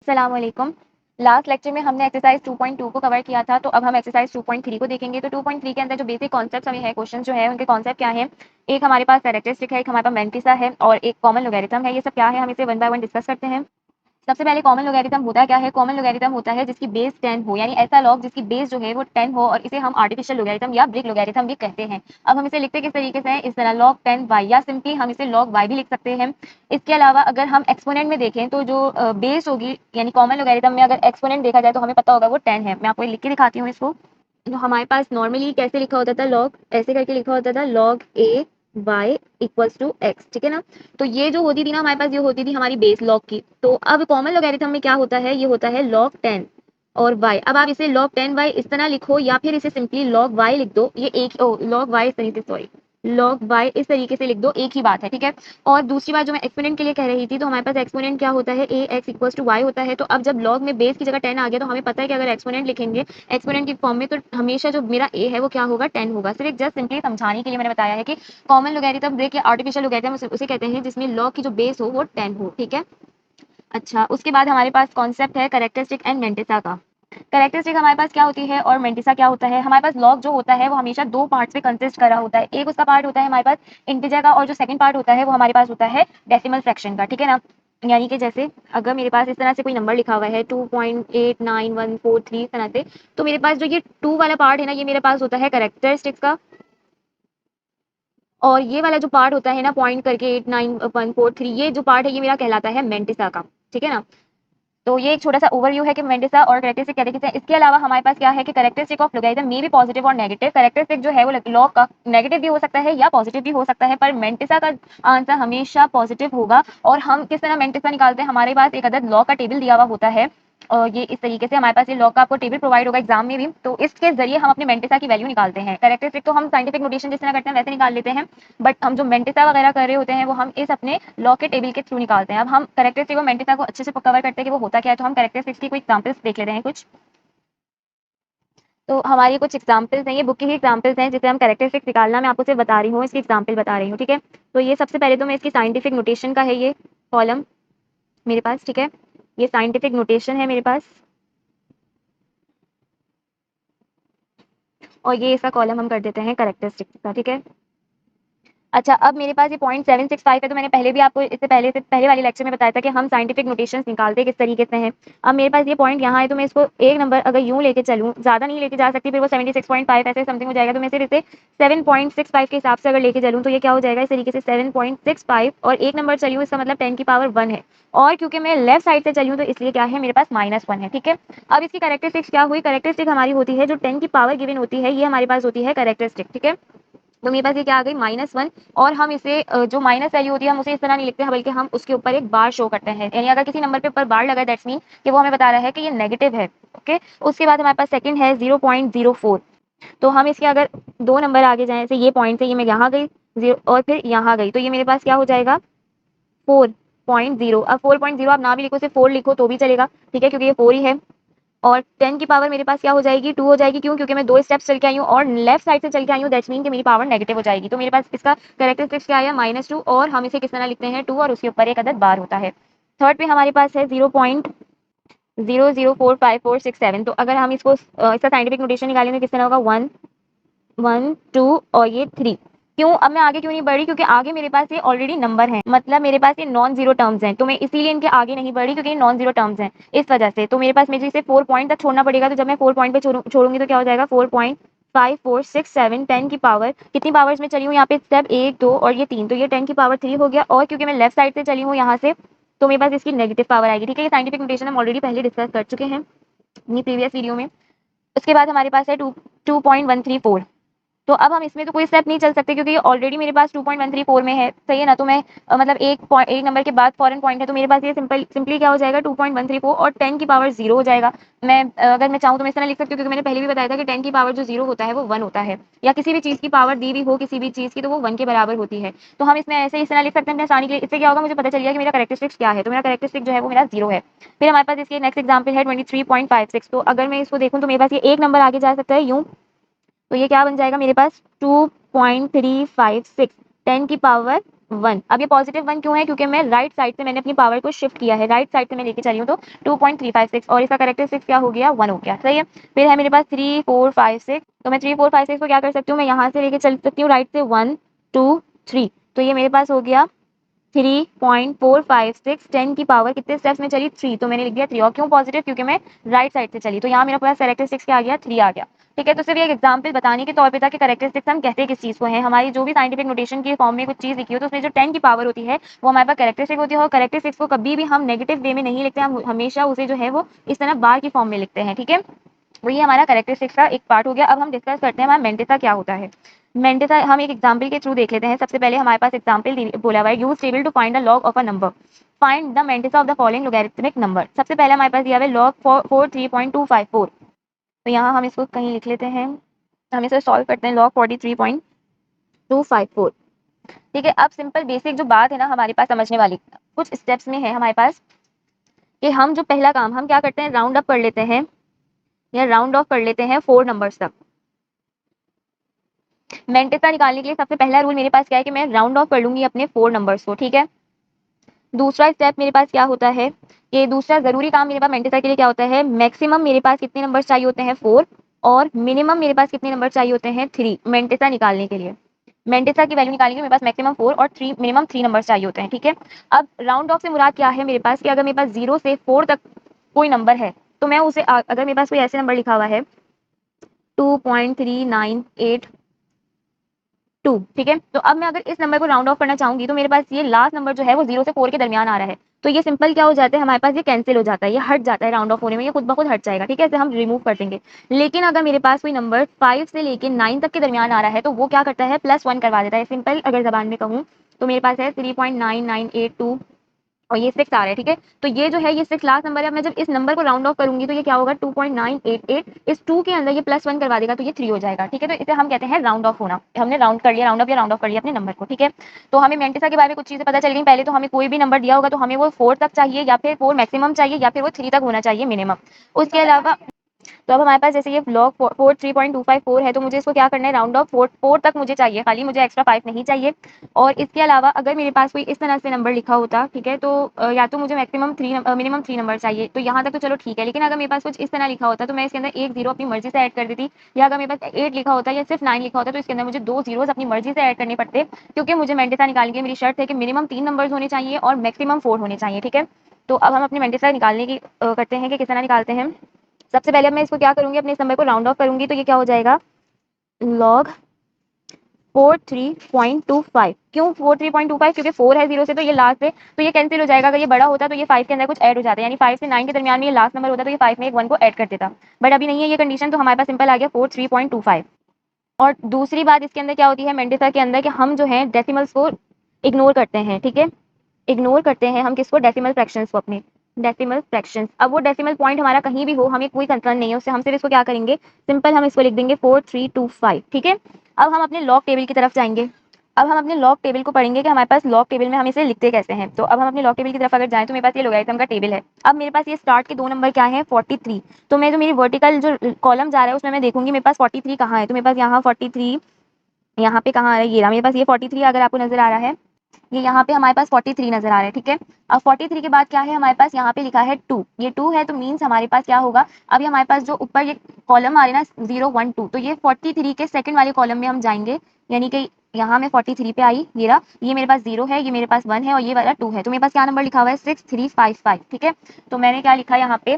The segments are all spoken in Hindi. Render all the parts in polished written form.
अस्सलाम वालेकुम। लास्ट लेक्चर में हमने एक्सरसाइज 2.2 को कवर किया था, तो अब हम एक्सरसाइज 2.3 को देखेंगे। तो 2.3 के अंदर जो बेसिक कॉन्सेप्ट हमें है, क्वेश्चन जो है उनके कॉन्सेप्ट क्या है। एक हमारे पास कैरेक्टरिस्टिक है, एक हमारे पास मेंटिसा है और एक कॉमन लोगैरिथम है। ये सब क्या है, हम इसे वन बाय वन डिस्कस करते हैं। सबसे पहले कॉमन लोगैरिथम होता क्या है। कॉमन लोगैरिथम होता है जिसकी बेस 10 हो, यानी ऐसा लॉग जिसकी बेस जो है वो 10 हो, और इसे हम आर्टिफिशियल लोगैरिथम या ब्रिक लोगैरिथम भी कहते हैं। अब हम इसे लिखते किस तरीके से हैं, इस तरह log 10y, या सिंपली हम इसे log y भी लिख सकते हैं। इसके अलावा अगर हम एक्सपोनेंट में देखें तो जो बेस होगी, यानी कॉमन लोगैरिथम में अगर एक्सपोनेंट देखा जाए तो हमें पता होगा वो 10 है। मैं आपको लिख के दिखाती हूँ इसको। तो हमारे पास नॉर्मली कैसे लिखा होता था, लॉग ऐसे करके लिखा होता था, log a y equals to x, ठीक है ना। तो ये जो होती थी ना हमारे पास, ये होती थी हमारी बेस लॉग की। तो अब कॉमन लोगैरिथम में क्या होता है, ये होता है log 10 और y। अब आप इसे log 10y इस तरह लिखो, या फिर इसे सिंपली log y लिख दो। ये एक log y इस तरीके से, सॉरी log y इस तरीके से लिख दो, एक ही बात है, ठीक है। और दूसरी बात जो मैं एक्सपोनेंट के लिए कह रही थी, तो हमारे पास एक्सपोनेंट क्या होता है, ax इक्वल्स टू y होता है। तो अब जब log में बेस की जगह 10 आ गया, तो हमें पता है कि अगर एक्सपोनेंट लिखेंगे एक्सपोनेंट की फॉर्म में, तो हमेशा जो मेरा a है वो क्या होगा, 10 होगा। सिर्फ जस्ट सिंपली समझाने के लिए मैंने बताया है कि कॉमन लोगैरिथम, ब्रिक या आर्टिफिशियल लोगैरिथम उसे कहते हैं जिसमें log की जो बेस हो वो 10 हो, ठीक है। अच्छा, उसके बाद हमारे पास कॉन्सेप्ट है कैरेक्टरिस्टिक एंड मेंटिसा का। कैरेक्टरिस्टिक हमारे पास क्या होती है और मेंटिसा क्या होता है। हमारे पास लॉग जो होता है वो हमेशा दो पार्ट्स में कंसिस्ट करा होता है। एक उसका पार्ट होता है हमारे पास इंटीजर का, और जो सेकंड पार्ट होता है वो हमारे पास होता है डेसिमल फ्रैक्शन का, ठीक है ना। यानी कि जैसे अगर मेरे पास इस तरह से कोई नंबर लिखा हुआ है 2.89143 इस तरह से, तो मेरे पास जो ये 2 वाला पार्ट है ना, ये मेरे पास होता है कैरेक्टरिस्टिक्स का, और ये वाला जो पार्ट होता है ना पॉइंट करके 89143, ये जो पार्ट है ये मेरा कहलाता है मेंटिसा का, ठीक है ना। तो ये एक छोटा सा ओवरव्यू है कि मेंटिसा और कैरेक्टरिस्टिक क्या है। इसके अलावा हमारे पास क्या है कि कैरेक्टरिस्टिक ऑफ लोगैरिथम में भी पॉजिटिव और नेगेटिव। कैरेक्टरिस्टिक जो है वो लॉग का नेगेटिव भी हो सकता है या पॉजिटिव भी हो सकता है, पर मेंटिसा का आंसर हमेशा पॉजिटिव होगा। और हम किस तरह मेंटिसा निकालते हैं, हमारे पास एक अदद लॉग का टेबल दिया हुआ होता है, और ये इस तरीके से हमारे पास ये लॉग का आपको टेबल प्रोवाइड होगा एग्जाम में भी, तो इसके जरिए हम अपने मेंटिसा की वैल्यू निकालते हैं। कैरेक्टरिस्टिक तो हम साइंटिफिक नोटेशन जिस तरह करते हैं वैसे निकाल लेते हैं, बट हम जो मेंटिसा वगैरह कर रहे होते हैं वो हम इस अपने लॉग के टेबल के थ्रू निकालते हैं। अब हम कैरेक्टरिस्टिक और मेंटिसा को अच्छे से कवर करते हैं कि वो होता क्या है, तो हम कैरेक्टरिस्टिक्स की कोई एग्जांपल्स देख लेते हैं कुछ। तो हमारी कुछ एग्जांपल्स हैं, ये बुक की ही एग्जांपल्स हैं जिसे हम कैरेक्टरिस्टिक्स निकालना मैं आपको सिर्फ बता रही हूँ, इसकी एग्जांपल बता रही हूँ, ठीक है। तो ये सबसे पहले तो मैं इसकी साइंटिफिक नोटेशन का है ये कॉलम मेरे पास, ठीक है। ये साइंटिफिक नोटेशन है मेरे पास, और ये इसका कॉलम हम कर देते हैं कैरेक्टरिस्टिक्स का, ठीक है। अच्छा, अब मेरे पास ये 0.765 है, तो मैंने पहले भी आपको इससे पहले वाले लेक्चर में बताया था कि हम साइंटिफिक नोटेशंस निकालते किस तरीके से हैं। अब मेरे पास ये पॉइंट यहाँ है, तो मैं इसको एक नंबर अगर यूं लेके चलूँ, ज़्यादा नहीं लेके जा सकती, फिर वो 76.5 ऐसे समथिंग हो जाएगा। तो मैं सिर्फ इसे 7.65 के हिसाब से अगर लेके चलूँ, तो ये क्या हो जाएगा इस तरीके से 7.65, और एक नंबर चली हूँ, इसका मतलब 10 की पावर 1 है। और क्योंकि मैं लेफ्ट साइड से चली हूँ, तो इसलिए क्या है मेरे पास -1 है, ठीक है। अब इसकी कैरेक्टरिस्टिक्स क्या हुई, कैरेक्टरिस्टिक हमारी होती है जो 10 की पावर गिवन होती है, ये हमारे पास होती है कैरेक्टरिस्टिक, ठीक है। तो मेरे पास ये क्या आ गई -1, और हम इसे जो माइनस वैल्यू होती है हम उसे इस तरह नहीं लिखते हैं, बल्कि हम उसके ऊपर एक बार शो करते हैं। यानी अगर किसी नंबर पे ऊपर बार लगा, दैट्स मीन कि वो हमें बता रहा है कि ये नेगेटिव है, ओके। उसके बाद हमारे पास सेकंड है 0.04। तो हम इसके अगर दो नंबर आगे जाए, जैसे ये पॉइंट से ये मैं यहाँ गई 0 और फिर यहाँ गई, तो ये मेरे पास क्या हो जाएगा 4.0। अब 4.0 आप ना भी लिखो, सिर्फ 4 लिखो तो भी चलेगा, ठीक है, क्योंकि ये 4 ही है। और 10 की पावर मेरे पास क्या हो जाएगी, 2 हो जाएगी। क्यों, क्योंकि मैं 2 स्टेप्स चल के आई हूँ और लेफ्ट साइड से चल के आई हूँ, दैट्स मीन कि मेरी पावर नेगेटिव हो जाएगी। तो मेरे पास इसका कैरेक्टरिस्टिक्स क्या आया, -2, और हम इसे किस तरह लिखते हैं 2, और उसके ऊपर एक अदद बार होता है। थर्ड पे हमारे पास है 0.004547। तो अगर हम इसको इसका साइंटिफिक नोटेशन निकालेंगे किस तरह होगा, 1 1 2 और ये 3। क्यों, अब मैं आगे क्यों नहीं बढ़ी, क्योंकि आगे मेरे पास ये ऑलरेडी नंबर है, मतलब मेरे पास ये नॉन जीरो टर्म्स हैं, तो मैं इसीलिए इनके आगे नहीं बढ़ी, क्योंकि ये नॉन जीरो टर्म्स हैं, इस वजह से। तो मेरे पास मुझे इसे 4 पॉइंट तक छोड़ना पड़ेगा। तो जब मैं 4 पॉइंट पे छोड़ूंगी तो क्या हो जाएगा 4.5467, 10 की पावर कितनी पावर्स में चली हूँ यहाँ पे, स्टेप 1 2 और ये 3, तो ये 10 की पावर 3 हो गया। और क्योंकि मैं लेफ्ट साइड से चली हूँ यहाँ से, तो मेरे पास इसकी नेगेटिव पावर आएगी, ठीक है। ये साइंटिफिक नोटेशन हम ऑलरेडी पहले डिस्कस कर चुके हैं अपनी प्रीवियस वीडियो में। उसके बाद हमारे पास है 2.134। तो अब हम इसमें तो कोई स्टेप नहीं चल सकते, क्योंकि ये ऑलरेडी मेरे पास 2.134 में है, सही है ना। तो मैं मतलब एक नंबर के बाद फॉरेन पॉइंट है, तो मेरे पास ये सिंपली क्या हो जाएगा 2.134, और 10 की पावर 0 हो जाएगा। मैं अगर मैं चाहूँ तो मैं इस तरह लिख सकती हूँ, क्योंकि मैंने पहले भी बताया था कि 10 की पावर जो 0 होता है वो 1 होता है, या किसी भी चीज़ की पावर दी हुई हो किसी भी चीज़ की, तो वो 1 के बराबर होती है। तो हम इसमें ऐसे इस तरह लिख सकते हैं अपनी आसानी के लिए। इससे क्या होगा, मुझे पता चल गया कि मेरा कैरेक्टरिस्टिक्स क्या है, तो मेरा कैरेक्टरिस्टिक जो है वो मेरा 0 है। फिर हमारे पास इसके नेक्स्ट एग्जाम्पल है 23.56। तो अगर मैं इसको देखूँ तो मेरे पास ये एक नंबर आगे जा सकता है यूँ, तो ये क्या बन जाएगा मेरे पास 2.356, 10 की पावर 1। अब ये पॉजिटिव 1 क्यों है? क्योंकि मैं राइट साइड से मैंने अपनी पावर को शिफ्ट किया है, राइट साइड से मैं लेके चली हूँ, तो 2.356 और इसका कैरेक्टरिस्टिक्स क्या हो गया? 1 हो गया। सही है। फिर है मेरे पास 3 4 5 6, तो मैं 3 4 5 6 को क्या कर सकती हूँ? मैं यहाँ से लेके चल सकती हूँ राइट से 1 2 3, तो ये मेरे पास हो गया 3.456। 10 की पावर कितने स्टेप्स में चली? 3, तो मैंने लिख दिया 3। और क्यों पॉजिटिव? क्योंकि मैं राइट साइड से चली, तो यहाँ मेरा पूरा कैरेक्टरिस्टिक्स क्या आ गया? 3 आ गया। ठीक है, तो सिर्फ एक एग्जांपल बताने के तौर पे था कि कैरेक्टरिस्टिक्स हम कहते किस चीज को है। हमारी जो भी साइंटिफिक नोटेशन की फॉर्म में कुछ चीज लिखी हो तो उसमें जो 10 की पावर होती है वो हमारे पास कैरेक्टरिस्टिक होती है, और कैरेक्टरिस्टिक्स को कभी भी हम नेगेटिव वे में नहीं लिखते, हम हमेशा उसे जो है वो इस तरह बार की फॉर्म में लिखते हैं। ठीक है, तो ये हमारा कैरेक्टरिस्टिक्स का एक पार्ट हो गया। अब हम डिस्कस करते हैं हमारा मेंटेसा क्या होता है। मेंटेसा हम एक एग्जांपल के थ्रू देख लेते हैं। सबसे पहले हमारे पास एग्जांपल बोला हुआ है, use table to find the log of a number, find the mantissa of the following logarithmic number. सबसे पहले हमारे पास दिया हुआ है लॉग 43.254, तो यहाँ हम इसको कहीं लिख लेते हैं, हम इसे सॉल्व करते हैं। लॉग 43.254। ठीक है, अब सिंपल बेसिक जो बात है ना हमारे पास समझने वाली कुछ स्टेप्स में है हमारे पास, कि हम जो पहला काम हम क्या करते हैं, राउंड अप कर लेते हैं या राउंड ऑफ कर लेते हैं 4 नंबर्स तक। मेंटेसा निकालने के लिए सबसे पहला रूल मेरे पास क्या है कि मैं राउंड ऑफ कर लूंगी अपने 4 नंबर्स को। ठीक है, दूसरा स्टेप मेरे पास क्या होता है, कि दूसरा जरूरी काम मेरे पास मेंटेसा के लिए क्या होता है, मैक्सिमम मेरे पास कितने नंबर चाहिए होते हैं? 4, और मिनिमम मेरे पास कितने नंबर चाहिए होते हैं? 3। मेंटेसा निकालने के लिए, मेंटेसा की वैल्यू निकालने के लिए मेरे पास मैक्सिमम 4 और 3 मिनिमम 3 नंबर चाहिए होते हैं। ठीक है, अब राउंड ऑफ से मुराद क्या है मेरे पास, कि अगर मेरे पास 0 से 4 तक कोई नंबर है तो मैं उसे अगर मेरे पास कोई ऐसे नंबर लिखा हुआ है 2.398 2, ठीक है, तो अब मैं अगर इस नंबर को राउंड ऑफ करना चाहूंगी तो मेरे पास ये लास्ट नंबर जो है वो 0 से 4 के दरमियान आ रहा है, तो ये सिंपल क्या हो जाता है हमारे पास, ये कैंसिल हो जाता है, ये हट जाता है राउंड ऑफ होने में, ये खुद ब खुद हट जाएगा। ठीक है, इसे हम रिमूव कर देंगे। लेकिन अगर मेरे पास कोई नंबर 5 से लेके 9 तक के दरमियान आ रहा है तो वो क्या करता है, +1 करवा देता है। सिंपल अगर जबान में कहूँ तो मेरे पास है 3.9982 और ये 6 आ रहा है। ठीक है, तो ये जो है ये 6 लास्ट नंबर है। मैं जब इस नंबर को राउंड ऑफ करूंगी तो ये क्या होगा, 2.988, इस 2 के अंदर ये +1 करवा देगा तो ये 3 हो जाएगा। ठीक है, तो इसे हम कहते हैं राउंड ऑफ होना। हमने राउंड कर लिया, राउंड ऑफ या राउंड ऑफ कर लिया अपने नंबर को। ठीक है, तो हमें मेंटेसा के बारे में कुछ चीजें पता चल गई। पहले तो हमें कोई भी नंबर दिया होगा तो हमें वो 4 तक चाहिए, या फिर 4 मैक्सिमम चाहिए, या फिर वो 3 तक होना चाहिए मिनिमम। उसके अलावा तो अब हमारे पास जैसे ये लॉग 43.254 है, तो मुझे इसको क्या करना है, राउंड ऑफ 4 तक मुझे चाहिए, खाली मुझे एक्स्ट्रा 5 नहीं चाहिए। और इसके अलावा अगर मेरे पास कोई इस तरह से नंबर लिखा होता, ठीक है, तो या तो मुझे मैक्सिमम 3 मिनिमम 3 नंबर चाहिए, तो यहाँ तक तो चलो ठीक है। लेकिन अगर मेरे पास कुछ इस तरह लिखा होता तो मैं इसके अंदर एक जीरो अपनी मर्जी से ऐड कर देती, या अगर मेरे पास 8 लिखा होता या सिर्फ 9 लिखा होता तो इसके अंदर मुझे 2 जीरोस अपनी मर्जी से ऐड करने पड़ते, क्योंकि मुझे मेंटेसा निकालने की मेरी शर्त है कि मिनिमम 3 नंबर होने चाहिए और मैक्सिमम 4 होने चाहिए। ठीक है, तो अब हम अपनी मेंटेसा निकालने की करते हैं कि किस तरह निकालते हैं। सबसे पहले मैं इसको क्या करूंगी, अपने इस नंबर को राउंड ऑफ करूंगी, तो ये क्या हो जाएगा, लॉग 43.25। क्यों 43.25? क्योंकि 4 है 0 से, तो ये लास्ट है तो ये कैंसिल हो जाएगा। अगर ये बड़ा होता तो ये 5 के अंदर कुछ ऐड हो जाता है, यानी 5 से 9 के दरमियान में ये लास्ट नंबर होता तो ये 5 में एक 1 को ऐड कर देता, बट अभी नहीं है ये कंडीशन, तो हमारे पास सिंपल आ गया 43.25। और दूसरी बात इसके अंदर क्या होती है मेंटेसा के अंदर, कि हम जो है डेसिमल्स को इग्नोर करते हैं। ठीक है, इग्नोर करते हैं हम किसको, डेसिमल फ्रैक्शंस को, अपने डेसिमल फ्रैक्शंस। अब वो डेसिमल पॉइंट हमारा कहीं भी हो, हमें कोई कंसर्न नहीं है उससे, हम सिर्फ इसको क्या करेंगे, सिंपल हम इसको लिख देंगे 4325। ठीक है, अब हम अपने लॉग टेबल की तरफ जाएंगे। अब हम अपने लॉग टेबल को पढ़ेंगे कि हमारे पास लॉग टेबल में हम इसे लिखते कैसे हैं। तो अब हम अपने लॉग टेबल की तरफ अगर जाएं तो मेरे पास ये लोगरिथम का टेबल है। अब मेरे पास ये स्टार्ट के 2 नंबर क्या है, 43, तो मैं जो मेरी वर्टिकल जो कॉलम जा रहा है उसमें मैं देखूंगी मेरे पास 43 कहाँ है, तो मेरे पास यहाँ 43 यहाँ पे कहाँ आ रहा है, ये रहा मेरे पास, ये 43 अगर आपको नजर आ रहा है, ये यहाँ पे हमारे पास 43 नजर आ रहा है। ठीक है, अब 43 के बाद क्या है हमारे पास, यहाँ पे लिखा है 2, ये 2 है तो मीन्स हमारे पास क्या होगा, अभी हमारे पास जो ऊपर ये कॉलम आ रहे हैं ना 0 1 2, तो ये 43 के सेकंड वाले कॉलम में हम जाएंगे, यानी कि यहाँ मैं 43 पे आई, ये रहा, ये मेरे पास 0 है, ये मेरे पास 1 है और ये वाला 2 है, तो मेरे पास क्या नंबर लिखा हुआ है 6355। ठीक है, तो मैंने क्या लिखा यहाँ पे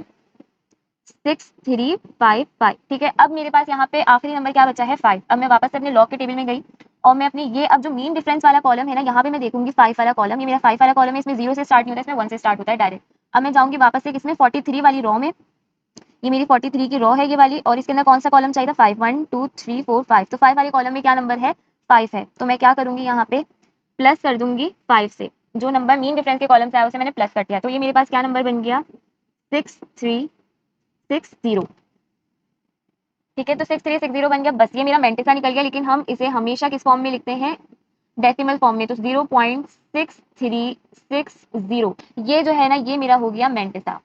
6355। ठीक है, अब मेरे पास यहाँ पे आखिरी नंबर क्या बचा है 5। अब मैं वापस से अपने लॉग के टेबल में गई और मैं अपनी ये अब जो मीन डिफरेंस वाला कॉलम है ना, यहाँ पे मैं देखूंगी 5 वाला कॉलम, ये मेरा 5 वाला कॉलम है, इसमें 0 से स्टार्ट नहीं होता है, इसमें 1 से स्टार्ट होता है डायरेक्ट। अब मैं जाऊंगी वापस से किसमें, 43 वाली रॉ में, ये मेरी 43 की रॉ है ये वाली, और इसके अंदर कौन सा कॉलम चाहिए था 5, 1 2 3 4 5, तो 5 वाले कॉलम में क्या नंबर है 5 है, तो मैं क्या करूंगी यहाँ पे प्लस कर दूंगी 5 से, जो नंबर मीन डिफरेंस के कॉलम से आया उसे मैंने प्लस कर दिया, तो ये मेरे पास क्या नंबर बन गया 6360। ठीक है, तो 6360 बन गया, बस ये मेरा मेंटेसा निकल गया। लेकिन हम इसे हमेशा किस फॉर्म में लिखते हैं, डेसिमल फॉर्म में, तो 0.6360 ये जो है ना ये मेरा हो गया मेंटेसा।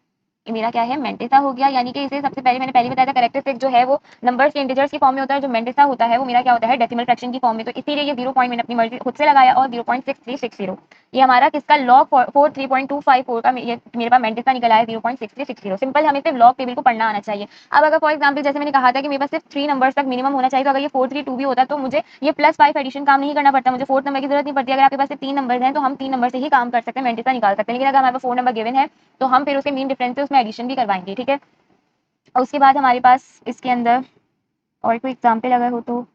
मेरा क्या है, मेंटिसा हो गया। यानी कि इसे सबसे पहले मैंने पहले बताया था कैरेक्टरिस्टिक जो है वो नंबर्स के इंटीजर्स की फॉर्म में होता है, जो मेंटिसा होता है वो मेरा क्या होता है, डेसिमल फ्रैक्शन की फॉर्म में। तो इसीलिए ये 0 पॉइंट मैंने अपनी मर्जी खुद से लगाया और 0.6360 ये हमारा किसका लॉग 43.254 का ये मेरे पास मेंटिसा निकला है 0.6360। सिंपल हमें सिर्फ लॉग टेबल को पढ़ना आना चाहिए। अब अगर फॉर एग्जाम्पल जैसे मैंने कहा था कि मेरे पास सिर्फ 3 नंबर्स तक मिनिमम होना चाहिए, तो अगर ये 432 भी होता तो मुझे ये +5 एडिशन काम नहीं करना पड़ता, मुझे फोर्थ नंबर की जरूरत नहीं पड़ती। अगर आपके पास सिर्फ 3 नंबर हैं तो हम 3 नंबर से ही काम कर सकते हैं, मेंटिसा निकाल सकते हैं। लेकिन अगर हमारे पास 4 नंबर गिवन है तो हम फिर उसके मीन डिफरेंस से उसमें एडिशन भी करवाएंगे, ठीक है। और उसके बाद हमारे पास इसके अंदर और कोई एग्जाम्पल अगर हो तो,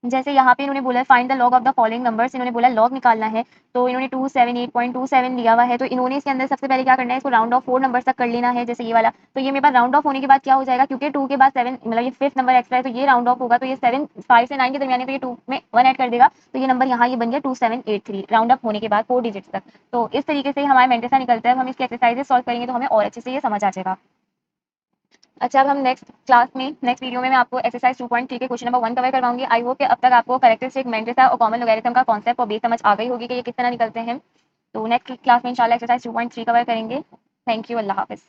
जैसे यहाँ पे इन्होंने बोला find the log of the following numbers, इन्होंने बोला लॉग निकालना है। तो इन्होंने 278.27 लिया हुआ है, तो इन्होंने इसके अंदर सबसे पहले क्या करना है, इसको राउंड ऑफ 4 नंबर तक कर लेना है, जैसे ये वाला। तो ये मेरे पास राउंड ऑफ होने के बाद क्या हो जाएगा, क्योंकि 2 के बाद 7 मतलब ये 5th नंबर एक्स्ट्रा है, तो ये राउंड ऑफ होगा, तो ये 7 5 से 9 के दरमियान है, तो ये 2 में 1 ऐड कर देगा, तो ये नंबर यहाँ ये बन गया 2783 राउंड ऑफ होने के बाद 4 डिजिट्स तक। तो इस तरीके से हमारा मेंटिसा निकलता है। हम इसकी एक्सरसाइजेस सॉल्व करेंगे तो हमें और अच्छे से ये समझ आ जाएगा। अच्छा, अब हम नेक्स्ट क्लास में नेक्स्ट वीडियो में मैं आपको एक्सरसाइज 2.3 के क्वेश्चन नंबर 1 कवर करवाऊंगी। आई होप कि अब तक आपको कैरेक्टरिस्टिक, मेंटिसा और कॉमन लोगैरिथम का कॉन्सेप्ट और बेस समझ आ गई होगी कि ये किस तरह निकलते हैं। तो नेक्स्ट क्लास में इंशाल्लाह एक्सरसाइज 2.3 कवर करेंगे। थैंक यू, अल्लाह हाफिज़।